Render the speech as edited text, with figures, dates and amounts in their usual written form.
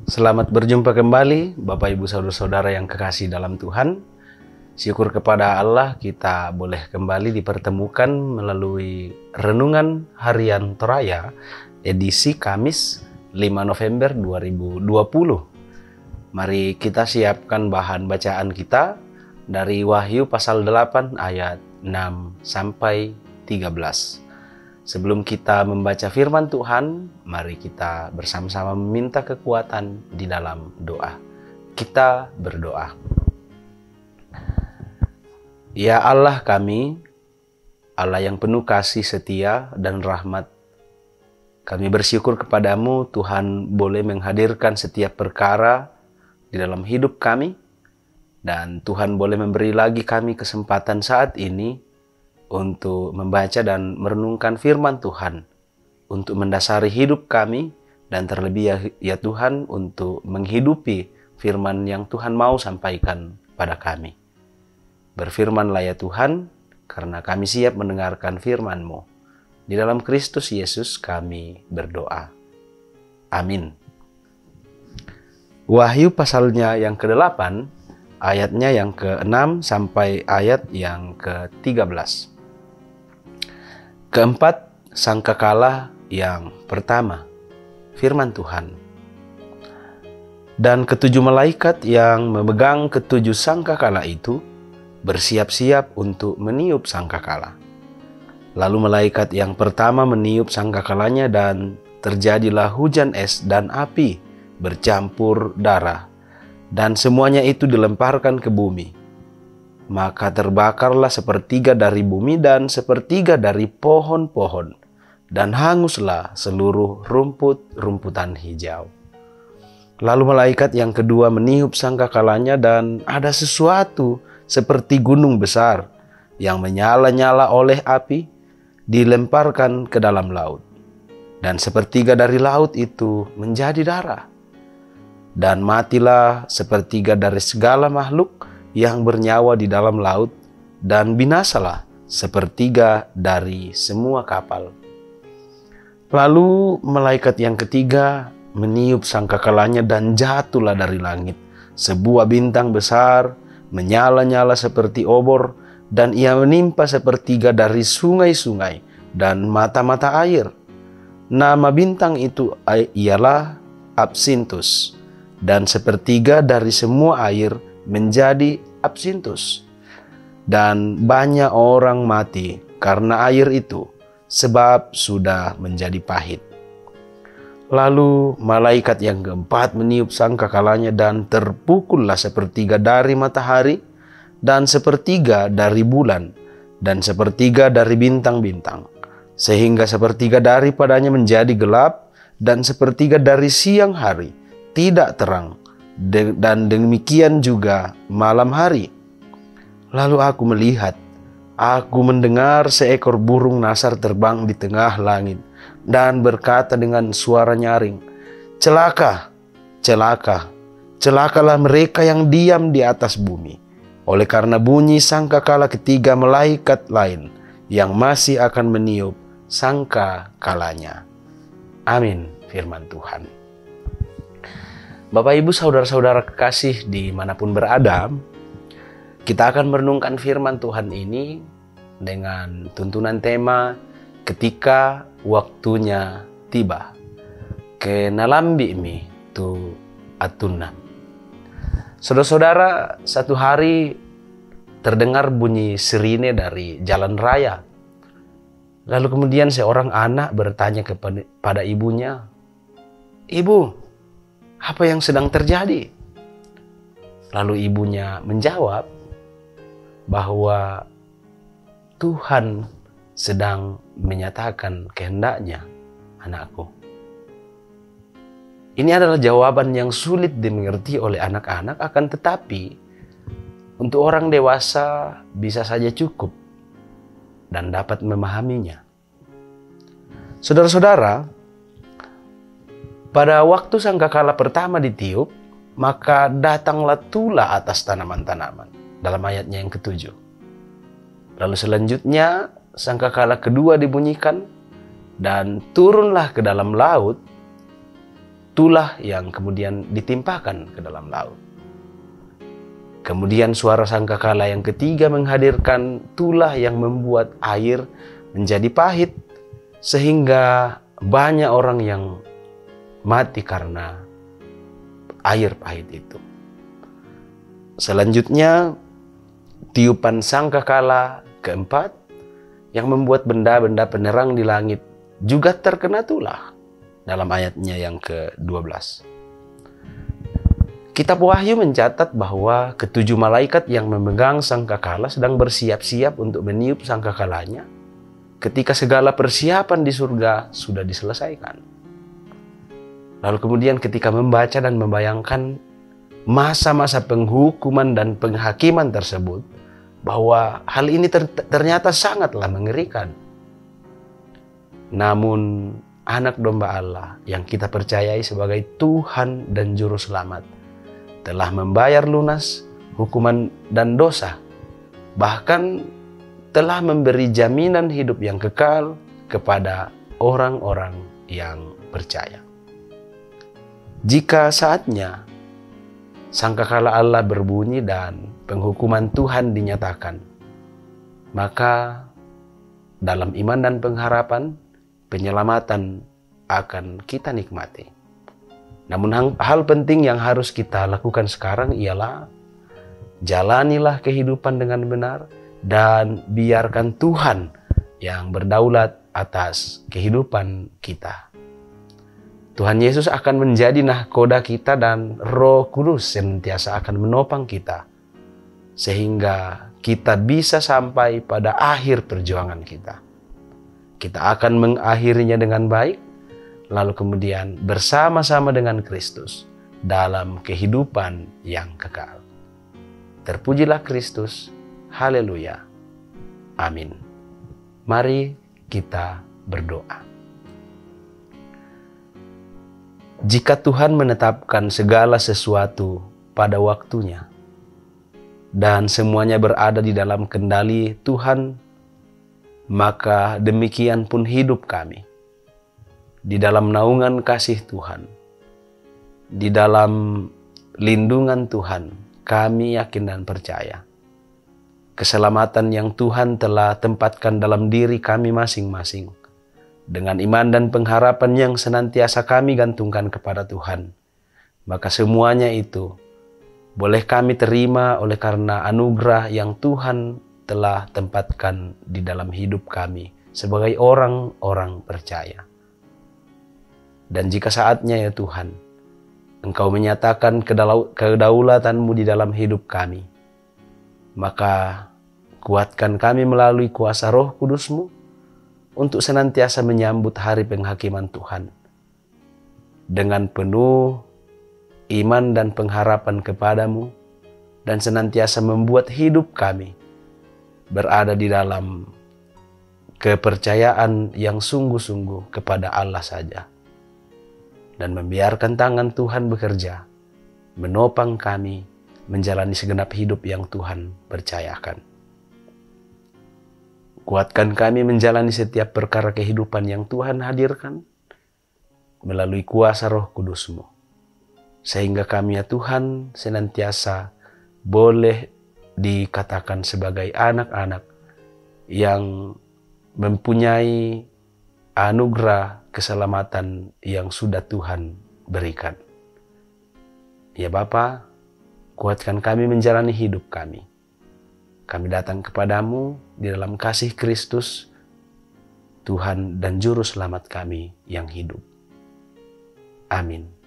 Selamat berjumpa kembali Bapak Ibu Saudara-saudara yang kekasih dalam Tuhan. Syukur kepada Allah kita boleh kembali dipertemukan melalui Renungan Harian Toraya edisi Kamis 5 November 2020. Mari kita siapkan bahan bacaan kita dari Wahyu pasal 8 ayat 6 sampai 13. Sebelum kita membaca firman Tuhan, mari kita bersama-sama meminta kekuatan di dalam doa. Kita berdoa. Ya Allah kami, Allah yang penuh kasih setia dan rahmat, kami bersyukur kepadamu Tuhan boleh menghadirkan setiap perkara di dalam hidup kami, dan Tuhan boleh memberi lagi kami kesempatan saat ini untuk membaca dan merenungkan firman Tuhan, untuk mendasari hidup kami, dan terlebih ya Tuhan untuk menghidupi firman yang Tuhan mau sampaikan pada kami. Berfirmanlah ya Tuhan, karena kami siap mendengarkan firman-Mu. Di dalam Kristus Yesus kami berdoa. Amin. Wahyu pasalnya yang ke-8, ayatnya yang ke-6 sampai ayat yang ke-13. Keempat, sangkakala yang pertama, firman Tuhan. Dan ketujuh malaikat yang memegang ketujuh sangkakala itu bersiap-siap untuk meniup sangkakala. Lalu malaikat yang pertama meniup sangkakalanya dan terjadilah hujan es dan api bercampur darah, dan semuanya itu dilemparkan ke bumi. Maka terbakarlah sepertiga dari bumi dan sepertiga dari pohon-pohon, dan hanguslah seluruh rumput-rumputan hijau. Lalu malaikat yang kedua meniup sangkakalanya, dan ada sesuatu seperti gunung besar yang menyala-nyala oleh api dilemparkan ke dalam laut. Dan sepertiga dari laut itu menjadi darah. Dan matilah sepertiga dari segala makhluk yang bernyawa di dalam laut, dan binasalah sepertiga dari semua kapal. Lalu malaikat yang ketiga meniup sangkakalanya, dan jatuhlah dari langit sebuah bintang besar menyala-nyala seperti obor, dan ia menimpa sepertiga dari sungai-sungai dan mata-mata air. Nama bintang itu ialah Absintus, dan sepertiga dari semua air menjadi absintus. Dan banyak orang mati karena air itu, sebab sudah menjadi pahit. Lalu malaikat yang keempat meniup sangkakalanya, dan terpukullah sepertiga dari matahari, dan sepertiga dari bulan, dan sepertiga dari bintang-bintang, sehingga sepertiga daripadanya menjadi gelap, dan sepertiga dari siang hari tidak terang, dan demikian juga malam hari. Lalu aku melihat, aku mendengar seekor burung nasar terbang di tengah langit, dan berkata dengan suara nyaring, "Celaka, celaka, celakalah mereka yang diam di atas bumi, oleh karena bunyi sangkakala ketiga malaikat lain yang masih akan meniup sangkakalanya." Amin, firman Tuhan. Bapak Ibu Saudara-saudara kekasih dimanapun berada, kita akan merenungkan firman Tuhan ini dengan tuntunan tema ketika waktunya tiba. Kenalambi mi tu atuna. Saudara-saudara, satu hari terdengar bunyi sirine dari jalan raya. Lalu kemudian seorang anak bertanya kepada ibunya, "Ibu, apa yang sedang terjadi?" Lalu ibunya menjawab bahwa Tuhan sedang menyatakan kehendaknya, "Anakku." Ini adalah jawaban yang sulit dimengerti oleh anak-anak, akan tetapi untuk orang dewasa bisa saja cukup dan dapat memahaminya. Saudara-saudara, pada waktu sangkakala pertama ditiup, maka datanglah tula atas tanaman-tanaman dalam ayatnya yang ke-7. Lalu selanjutnya sangkakala kedua dibunyikan, dan turunlah ke dalam laut tulah yang kemudian ditimpakan ke dalam laut. Kemudian suara sangkakala yang ketiga menghadirkan tulah yang membuat air menjadi pahit, sehingga banyak orang yang mati karena air pahit itu. Selanjutnya, tiupan sangkakala keempat yang membuat benda-benda penerang di langit juga terkena tulah dalam ayatnya yang ke-12. Kitab Wahyu mencatat bahwa ketujuh malaikat yang memegang sangkakala sedang bersiap-siap untuk meniup sangkakalanya ketika segala persiapan di surga sudah diselesaikan. Lalu kemudian ketika membaca dan membayangkan masa-masa penghukuman dan penghakiman tersebut, bahwa hal ini ternyata sangatlah mengerikan. Namun anak domba Allah yang kita percayai sebagai Tuhan dan Juru Selamat telah membayar lunas hukuman dan dosa, bahkan telah memberi jaminan hidup yang kekal kepada orang-orang yang percaya. Jika saatnya sangkakala Allah berbunyi dan penghukuman Tuhan dinyatakan, maka dalam iman dan pengharapan, penyelamatan akan kita nikmati. Namun hal penting yang harus kita lakukan sekarang ialah jalanilah kehidupan dengan benar dan biarkan Tuhan yang berdaulat atas kehidupan kita. Tuhan Yesus akan menjadi nahkoda kita dan Roh Kudus senantiasa akan menopang kita sehingga kita bisa sampai pada akhir perjuangan kita. Kita akan mengakhirinya dengan baik, lalu kemudian bersama-sama dengan Kristus dalam kehidupan yang kekal. Terpujilah Kristus. Haleluya. Amin. Mari kita berdoa. Jika Tuhan menetapkan segala sesuatu pada waktunya dan semuanya berada di dalam kendali Tuhan, maka demikian pun hidup kami. Di dalam naungan kasih Tuhan, di dalam lindungan Tuhan, kami yakin dan percaya keselamatan yang Tuhan telah tempatkan dalam diri kami masing-masing. Dengan iman dan pengharapan yang senantiasa kami gantungkan kepada Tuhan, maka semuanya itu boleh kami terima oleh karena anugerah yang Tuhan telah tempatkan di dalam hidup kami sebagai orang-orang percaya. Dan jika saatnya ya Tuhan, Engkau menyatakan kedaulatan-Mu di dalam hidup kami, maka kuatkan kami melalui kuasa Roh Kudus-Mu untuk senantiasa menyambut hari penghakiman Tuhan dengan penuh iman dan pengharapan kepada-Mu, dan senantiasa membuat hidup kami berada di dalam kepercayaan yang sungguh-sungguh kepada Allah saja, dan membiarkan tangan Tuhan bekerja, menopang kami menjalani segenap hidup yang Tuhan percayakan. Kuatkan kami menjalani setiap perkara kehidupan yang Tuhan hadirkan melalui kuasa Roh Kudus-Mu, sehingga kami ya Tuhan senantiasa boleh dikatakan sebagai anak-anak yang mempunyai anugerah keselamatan yang sudah Tuhan berikan. Ya Bapa, kuatkan kami menjalani hidup kami. Kami datang kepadamu di dalam kasih Kristus, Tuhan dan Juru Selamat kami yang hidup. Amin.